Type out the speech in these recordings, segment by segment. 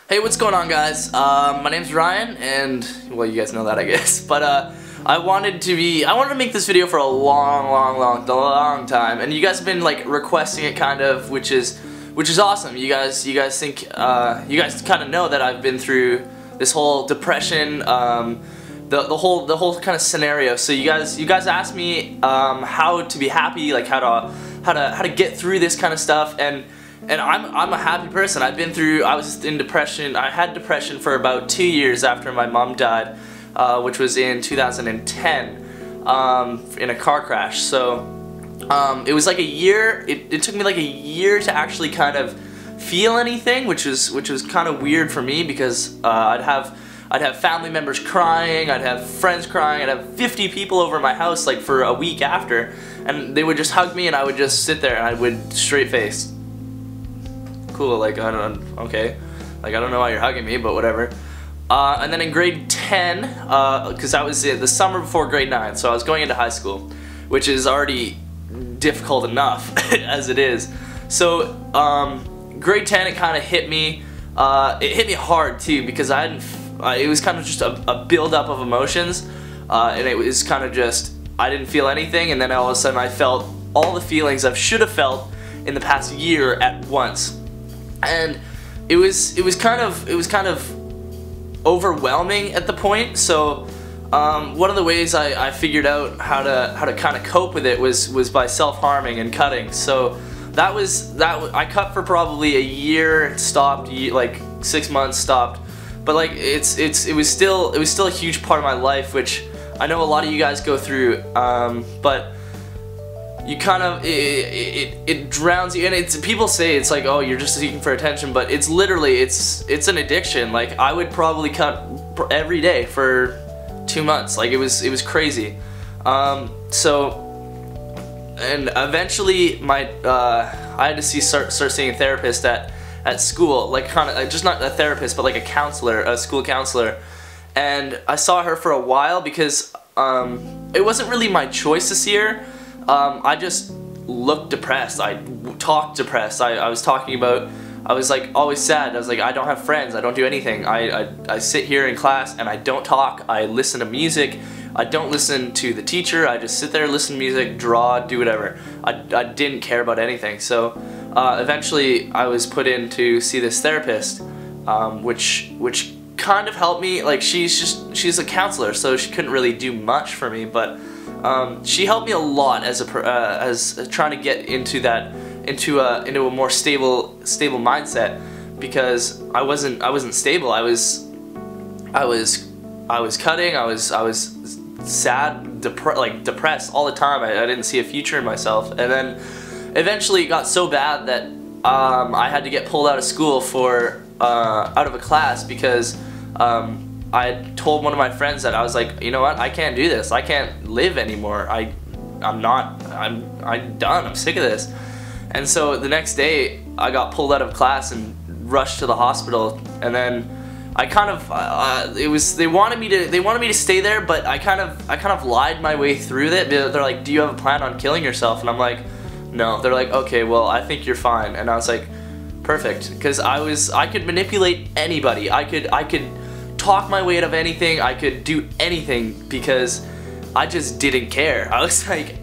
Hey, what's going on, guys? My name's Ryan, and well, you guys know that, I guess. But I wanted to make this video for a long time, and you guys have been like requesting it, kind of, which is awesome. You guys think you guys kind of know that I've been through this whole depression, the whole kind of scenario. So you guys asked me how to be happy, like how to get through this kind of stuff, and I'm a happy person. I was in depression. I had depression for about 2 years after my mom died, which was in 2010 in a car crash. So it was like a year. It took me like a year to actually kind of feel anything, which was kind of weird for me, because I'd have family members crying, I'd have friends crying, I'd have 50 people over my house like for a week after, and they would just hug me, and I would just sit there and I would straight face. Cool, like, I don't know, okay, like, I don't know why you're hugging me, but whatever. And then in grade 10, because that was the summer before grade 9, so I was going into high school, which is already difficult enough as it is. So grade 10, it kind of hit me. It hit me hard too, because it was kind of just a build-up of emotions, and it was kind of just, I didn't feel anything, and then all of a sudden I felt all the feelings I should have felt in the past year at once. And it was kind of overwhelming at the point. So one of the ways I figured out how to kind of cope with it was by self-harming and cutting. So I cut for probably a year. It stopped, like 6 months, stopped. But like it was still a huge part of my life, which I know a lot of you guys go through. But you kind of, it drowns you, and people say it's like, oh, you're just seeking for attention, but it's literally, it's an addiction. Like, I would probably cut every day for 2 months. Like, it was crazy. So, and eventually I had to start seeing a therapist at school, like kind of, just not a therapist, but like a counselor, a school counselor. And I saw her for a while because it wasn't really my choice to see her. I just looked depressed. I talked depressed. I was talking about, I was like always sad. I was like, I don't have friends. I don't do anything. I sit here in class and I don't talk. I listen to music. I don't listen to the teacher. I just sit there, listen to music, draw, do whatever. I didn't care about anything. So eventually I was put in to see this therapist, which kind of helped me. Like, she's a counselor, so she couldn't really do much for me, but she helped me a lot as trying to get into a more stable mindset, because I wasn't stable. I was cutting. I was sad, depressed all the time. I didn't see a future in myself, and then eventually it got so bad that I had to get pulled out of school out of a class, because I had told one of my friends that I was like, you know what, I can't do this. I can't live anymore. I'm done. I'm sick of this. And so the next day I got pulled out of class and rushed to the hospital, and then I kind of they wanted me to stay there, but I kind of lied my way through it. They're like, do you have a plan on killing yourself? And I'm like, no. They're like, okay, well, I think you're fine. And I was like, perfect, because I could manipulate anybody. I could talk my way out of anything. I could do anything, because I just didn't care. I was like,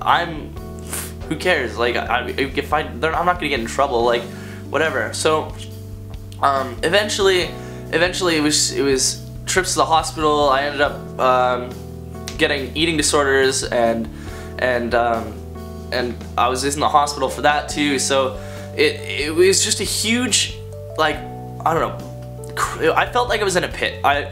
who cares? Like, I'm not gonna get in trouble. Like, whatever. So, eventually it was trips to the hospital. I ended up getting eating disorders, and I was in the hospital for that too. So it was just a huge, like, I don't know. I felt like I was in a pit. I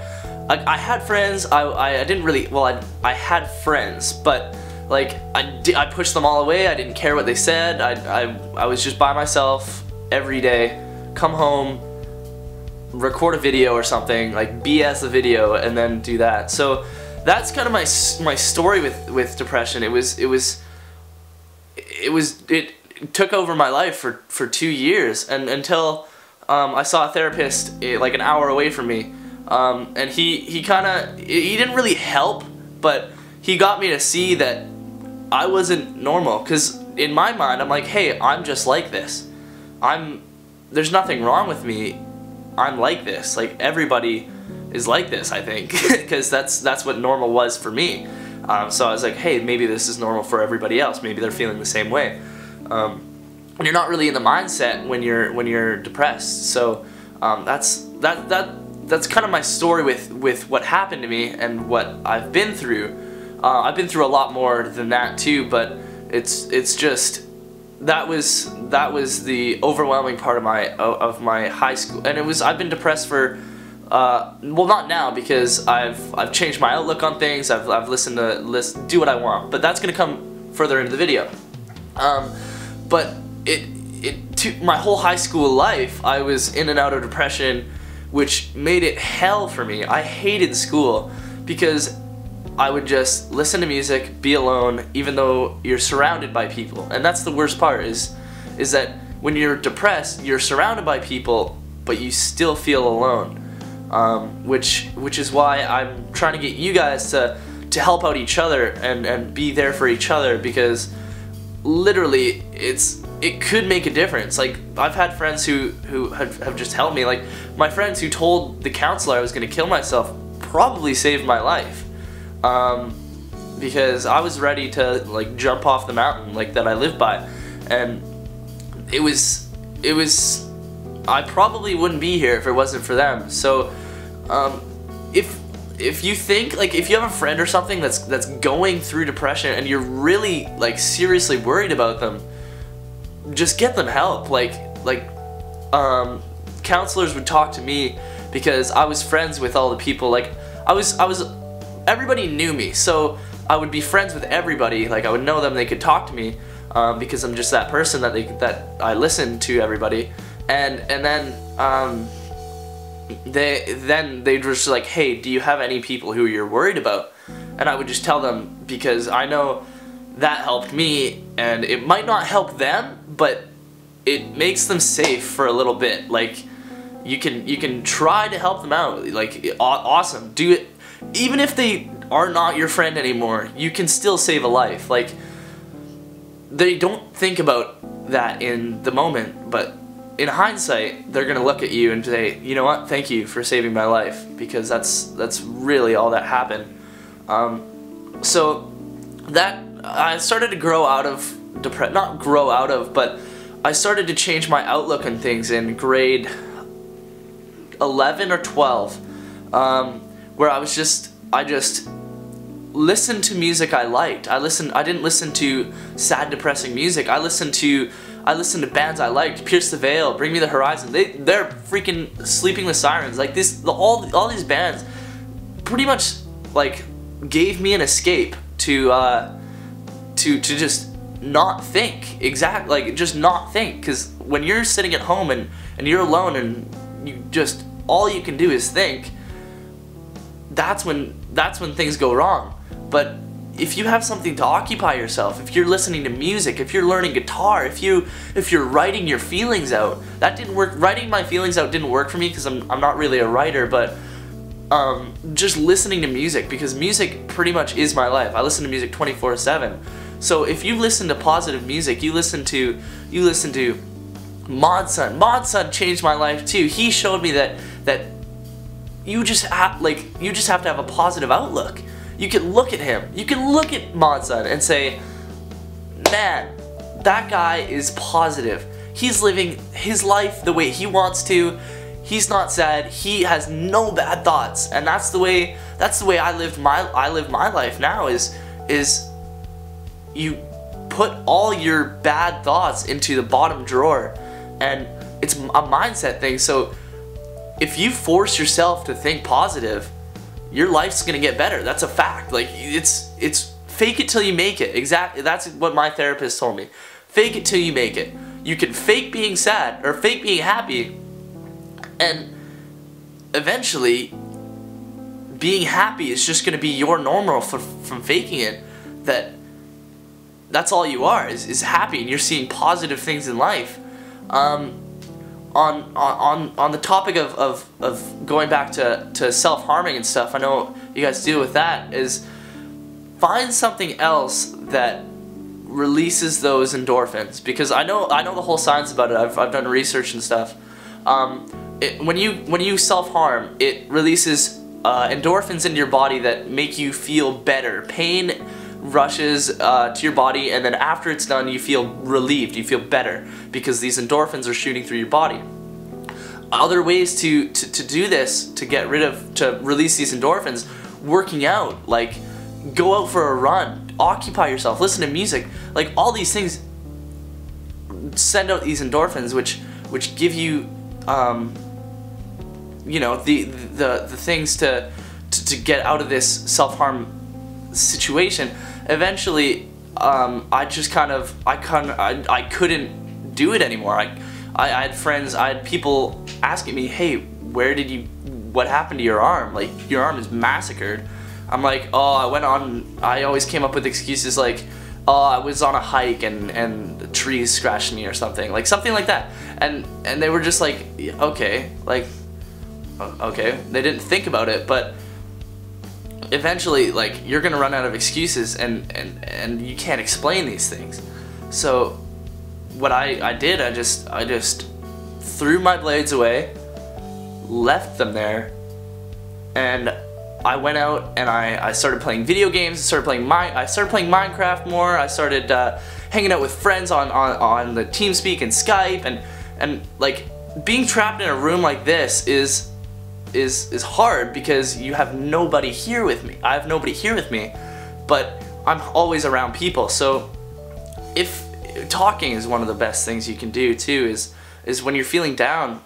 had friends. I didn't really, well, I had friends, but like I pushed them all away. I didn't care what they said. I was just by myself every day. Come home, record a video or something, like BS a video, and then do that. So that's kind of my story with depression. It took over my life for 2 years, and until I saw a therapist like an hour away from me, and he didn't really help, but he got me to see that I wasn't normal, because in my mind I'm like, hey, I'm just like this. There's nothing wrong with me. I'm like this. Like, everybody is like this, I think, because that's what normal was for me. So I was like, hey, maybe this is normal for everybody else. Maybe they're feeling the same way. And you're not really in the mindset when you're depressed. So that's kind of my story with what happened to me and what I've been through. I've been through a lot more than that too, but it's just that was the overwhelming part of my high school, and I've been depressed for well, not now, because I've changed my outlook on things. I've listened to do what I want, but that's gonna come further into the video. But my whole high school life, I was in and out of depression, which made it hell for me. I hated school because I would just listen to music, be alone, even though you're surrounded by people. And that's the worst part, is that when you're depressed, you're surrounded by people, but you still feel alone. Which is why I'm trying to get you guys to help out each other and be there for each other, because literally it could make a difference. Like, I've had friends who have just helped me. Like, my friends who told the counselor I was going to kill myself probably saved my life. Because I was ready to, like, jump off the mountain, like, that I live by, and it was I probably wouldn't be here if it wasn't for them. So if you think, like, if you have a friend or something that's going through depression and you're really, like, seriously worried about them, just get them help. Like counselors would talk to me because I was friends with all the people. Like, everybody knew me, so I would be friends with everybody. Like, I would know them, they could talk to me, because I'm just that person that I listen to everybody. And then they'd just like, hey, do you have any people who you're worried about? And I would just tell them, because I know that helped me, and it might not help them, but it makes them safe for a little bit. Like, you can try to help them out. Like, awesome, do it. Even if they are not your friend anymore, you can still save a life. Like, they don't think about that in the moment, but in hindsight, they're gonna look at you and say, you know what, thank you for saving my life, because that's really all that happened. So that I started to grow out of not grow out of, but I started to change my outlook on things in grade 11 or 12, where I just listened to music I liked. I didn't listen to sad, depressing music. I listened to bands I liked. Pierce the Veil, Bring Me the Horizon. They're freaking Sleeping with Sirens. Like, all these bands pretty much, like, gave me an escape to just not think. Like, just not think. Because when you're sitting at home and you're alone and you just, all you can do is think, that's when things go wrong. But if you have something to occupy yourself, if you're listening to music, if you're learning guitar, if you're writing your feelings out, that didn't work. Writing my feelings out didn't work for me because I'm not really a writer, but just listening to music, because music pretty much is my life. I listen to music 24/7. So if you listen to positive music, you listen to Mod Sun. Mod Sun changed my life too. He showed me that you just have to have a positive outlook. You can look at him, you can look at Mod Sun and say, man, that guy is positive. He's living his life the way he wants to. He's not sad. He has no bad thoughts, and that's the way I live my life now. Is you put all your bad thoughts into the bottom drawer, and it's a mindset thing. So if you force yourself to think positive, your life's gonna get better. That's a fact. Like, it's fake it till you make it. Exactly. That's what my therapist told me. Fake it till you make it. You can fake being sad or fake being happy, and eventually being happy is just gonna be your normal from faking it. That's all you are, is happy, and you're seeing positive things in life. On the topic of going back to self-harming and stuff, I know you guys deal with that, is find something else that releases those endorphins, because I know the whole science about it. I've done research and stuff. when you self-harm, it releases endorphins into your body that make you feel better. Pain rushes to your body, and then after it's done, you feel relieved, you feel better, because these endorphins are shooting through your body. Other ways to do this, to release these endorphins: working out, like go out for a run, occupy yourself, listen to music, like all these things send out these endorphins, which give you you know, the things to get out of this self-harm situation. Eventually, I couldn't do it anymore. I had friends, I had people asking me, hey, what happened to your arm? Like, your arm is massacred. I'm like, oh, I always came up with excuses like, oh, I was on a hike and the trees scratched me or something like that. And they were just like, okay, like, okay. They didn't think about it, but eventually, like, you're gonna run out of excuses, and you can't explain these things. So what I did, I just threw my blades away, left them there, and I went out and I started playing video games. I started playing Minecraft more. I started hanging out with friends on the TeamSpeak and Skype, and like, being trapped in a room like this is hard because you have nobody here with me. I have nobody here with me, but I'm always around people. So if talking is one of the best things you can do too, is when you're feeling down,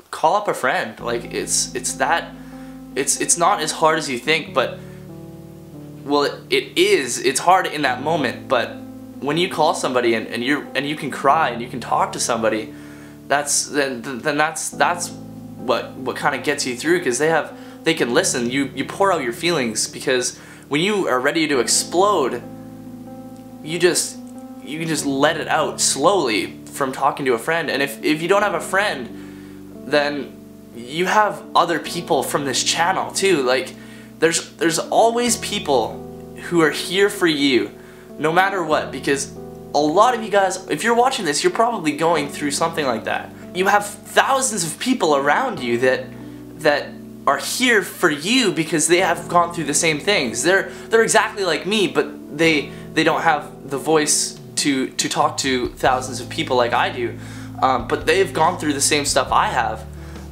call up a friend. Like, it's not as hard as you think, but well, it's hard in that moment, but when you call somebody and you can cry and you can talk to somebody, that's what kind of gets you through, because they can listen. You pour out your feelings, because when you are ready to explode, you can just let it out slowly from talking to a friend. And if you don't have a friend, then you have other people from this channel too. Like, there's always people who are here for you no matter what, because a lot of you guys, if you're watching this, you're probably going through something like that. You have thousands of people around you that are here for you because they have gone through the same things. They're exactly like me, but they don't have the voice to talk to thousands of people like I do. But they've gone through the same stuff I have,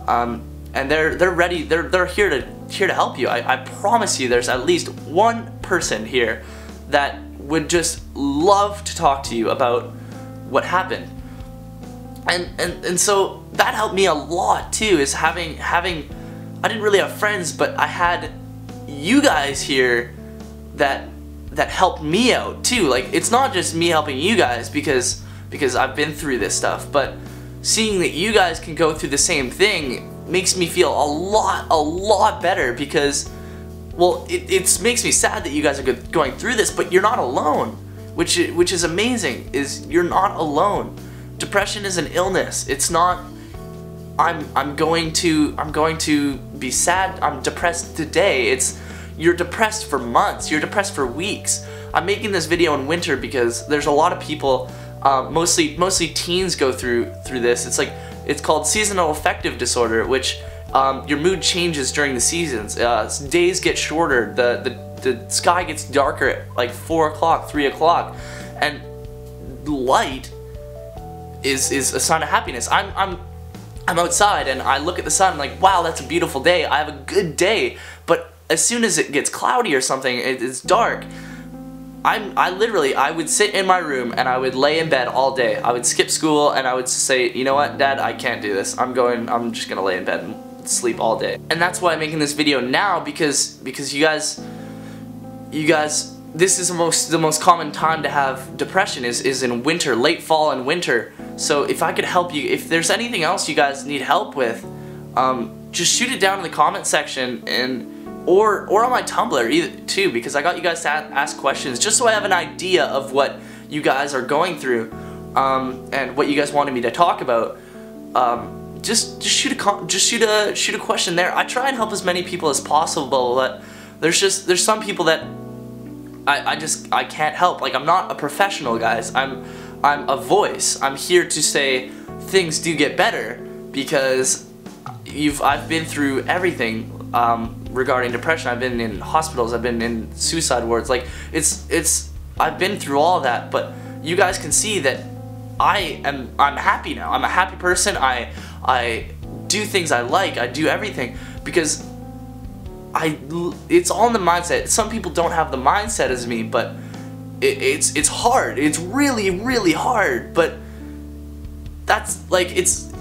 and they're ready. They're here to help you. I promise you, there's at least one person here that would just love to talk to you about what happened. And so that helped me a lot too, is having I didn't really have friends, but I had you guys here that helped me out too. Like, it's not just me helping you guys because I've been through this stuff, but seeing that you guys can go through the same thing makes me feel a lot better, because, well, it makes me sad that you guys are going through this, but you're not alone, which is amazing. Is you're not alone. Depression is an illness. It's not, I'm going to be sad, I'm depressed today. It's, you're depressed for months, you're depressed for weeks. I'm making this video in winter because there's a lot of people, mostly teens go through this. It's called seasonal affective disorder, which your mood changes during the seasons. Days get shorter, the sky gets darker at like 4 o'clock, 3 o'clock, and light is a sign of happiness. I'm outside and I look at the sun, I'm like, wow, that's a beautiful day, I have a good day. But as soon as it gets cloudy or something, it's dark, I would sit in my room and I would lay in bed all day. I would skip school and I would say, you know what, Dad, I can't do this. I'm just gonna lay in bed and sleep all day. And that's why I'm making this video now, because you guys, this is the most common time to have depression is in winter, late fall and winter. So if I could help you, if there's anything else you guys need help with, just shoot it down in the comment section, or on my Tumblr either too, because I got you guys to ask questions just so I have an idea of what you guys are going through, and what you guys wanted me to talk about. Just shoot a question there. I try and help as many people as possible, but there's some people that I can't help. Like, I'm not a professional, guys. I'm a voice. I'm here to say things do get better, because I've been through everything regarding depression. I've been in hospitals, I've been in suicide wards. Like I've been through all of that, but you guys can see that I'm happy now. I'm a happy person. I do things I like. I do everything because it's all in the mindset. Some people don't have the mindset as me, but it's hard. It's really, really hard, but that's like,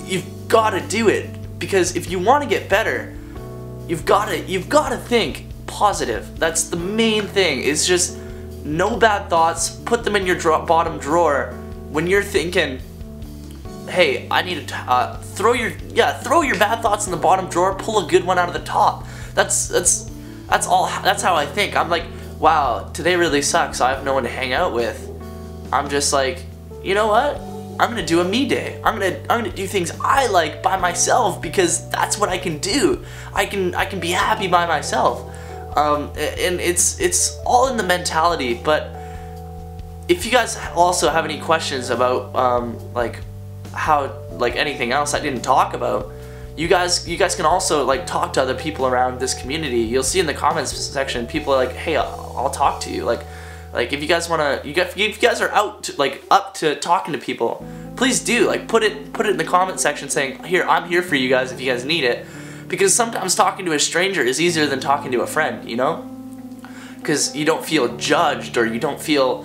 you've got to do it, because if you want to get better, you've got to think positive. That's the main thing. It's just no bad thoughts. Put them in your bottom drawer when you're thinking, hey, I need to throw your bad thoughts in the bottom drawer. Pull a good one out of the top. That's how I think. I'm like, wow, today really sucks. I have no one to hang out with. I'm just like, you know what? I'm gonna do a me day. I'm gonna do things I like by myself, because that's what I can do. I can be happy by myself. And it's all in the mentality. But if you guys also have any questions about like anything else I didn't talk about, you guys can also like talk to other people around this community. You'll see in the comments section, people are like, hey, I'll talk to you. Like if you guys wanna, if you guys are up to talking to people, please do. Like put it in the comment section saying, here, I'm here for you guys if you guys need it. Because sometimes talking to a stranger is easier than talking to a friend, you know? Because you don't feel judged, or you don't feel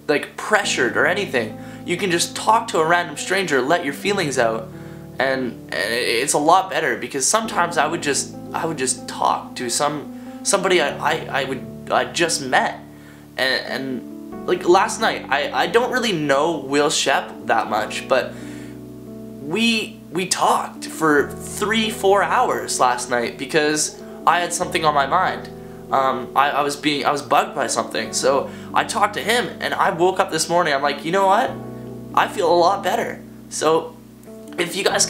like pressured or anything. You can just talk to a random stranger, let your feelings out, and it's a lot better. Because sometimes I would just talk to somebody I just met, and like last night, I don't really know Will Shep that much, but we talked for 3-4 hours last night because I had something on my mind. I was bugged by something, so I talked to him, and I woke up this morning, I'm like, you know what? I feel a lot better. So if you guys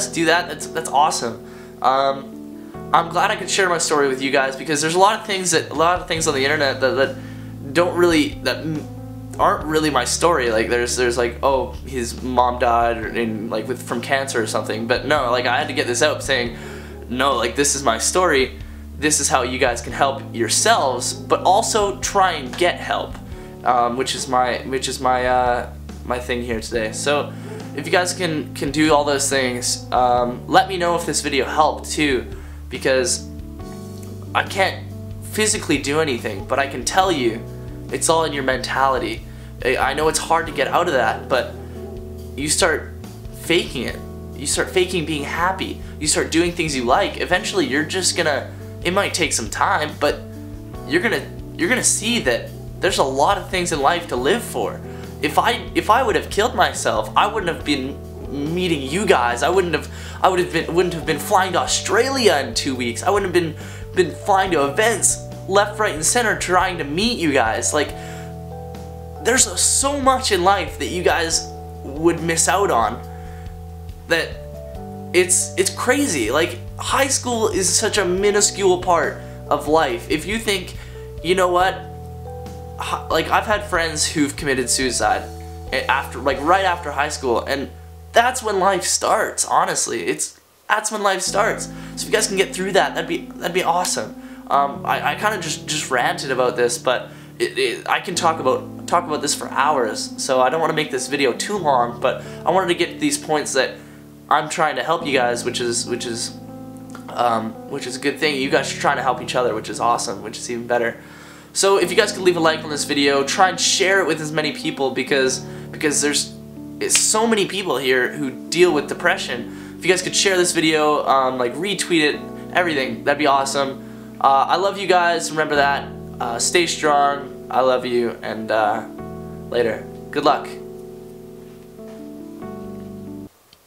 do that, that's awesome. I'm glad I could share my story with you guys, because there's a lot of things on the internet that aren't really my story. Like there's like, oh, his mom died from cancer or something. But no, like I had to get this out saying, no, like this is my story. This is how you guys can help yourselves, but also try and get help, which is my thing here today. So if you guys can do all those things, let me know if this video helped too, because I can't physically do anything, but I can tell you it's all in your mentality. I know it's hard to get out of that, but you start faking it. You start faking being happy. You start doing things you like. Eventually you're just gonna, it might take some time, but you're gonna see that there's a lot of things in life to live for. If I would have killed myself, I wouldn't have been meeting you guys. I wouldn't have been flying to Australia in 2 weeks. I wouldn't have been flying to events left, right, and center trying to meet you guys. Like, there's so much in life that you guys would miss out on, that it's crazy. Like, high school is such a minuscule part of life. If you think, you know what, like I've had friends who've committed suicide right after high school, and that's when life starts. Honestly, that's when life starts. So if you guys can get through that, that'd be awesome. I kind of just ranted about this, but I can talk about this for hours. So I don't want to make this video too long, but I wanted to get these points that I'm trying to help you guys, which is a good thing. You guys are trying to help each other, which is awesome, which is even better. So if you guys could leave a like on this video, try and share it with as many people, because there's so many people here who deal with depression. If you guys could share this video, like retweet it, everything, that'd be awesome. I love you guys, remember that. Stay strong, I love you, and later. Good luck.